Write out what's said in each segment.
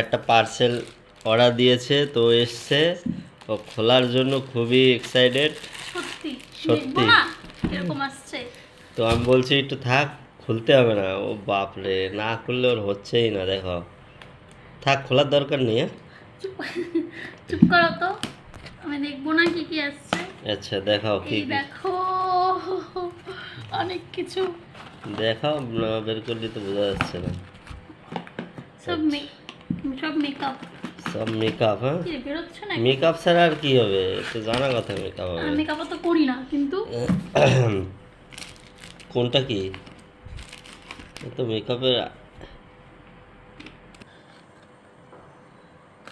একটা parcel order দিয়েছে, তো এসছে, ও খোলার জন্য খুবই এক্সাইটেড। সত্যি সত্যি এরকম আসছে। তো আমি বলছি একটু থাক, খুলতে হবে না। ও বাপরে, না খুললে ওর হচ্ছেই না। দেখো, থাক, খোলার দরকার নেই। চুপ চুপ করো তো, আমি দেখবো না কি কি আসছে। আচ্ছা দেখাও কি এই কি। দেখো অনেক কিছু, দেখাও না, বের করলে তো বোঝা যাচ্ছে না। সব সব মেকআপ। সব মেকআপ? হ্যাঁ, কি রে, বেরোচ্ছে না? মেকআপ ছাড়া আর কি হবে? তো জানা কথা মেকআপ হবে। মেকআপ তো করি না কিন্তু। কোনটা কি? এ তো মেকআপের।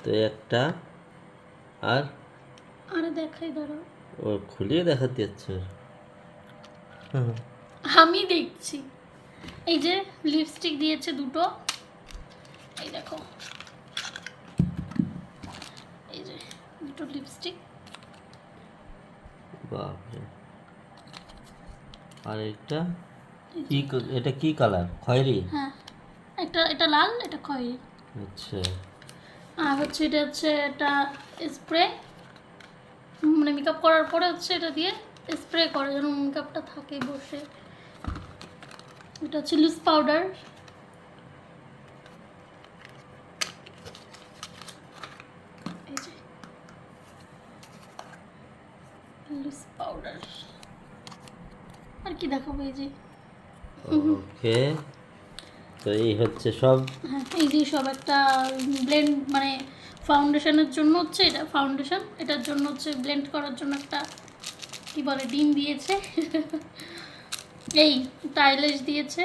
তো একটা, আর আরে দেখাই, দাঁড়াও, ও খুলিয়ে দেখাতে যাচ্ছে। আমি দেখছি। এই যে লিপস্টিক দিয়েছে দুটো, এই দেখো, এই যে দুটো লিপস্টিক। বাপরে, আর এটা কি? এটা কি কালার? খয়েরি? হ্যাঁ, এটা লাল, এটা খয়েরি। আচ্ছা, আর হচ্ছে এটা হচ্ছে এটা স্প্রে, মানে মেকআপ করার পরে হচ্ছে এটা দিয়ে স্প্রে করে যেন মেকআপটা থাকে বসে। এটা হচ্ছে লুজ পাউডার, এই যে লুজ পাউডার। আর কি দেখাবো, এই যে ওকে। তো এই হচ্ছে সব। হ্যাঁ, এই যে সব একটা ব্লেন্ড, মানে ফাউন্ডেশনের জন্য হচ্ছে এটা ফাউন্ডেশন, এটার জন্য হচ্ছে ব্লেন্ড করার জন্য একটা কি বলে ডিম দিয়েছে। এই টাইলেশ দিয়েছে।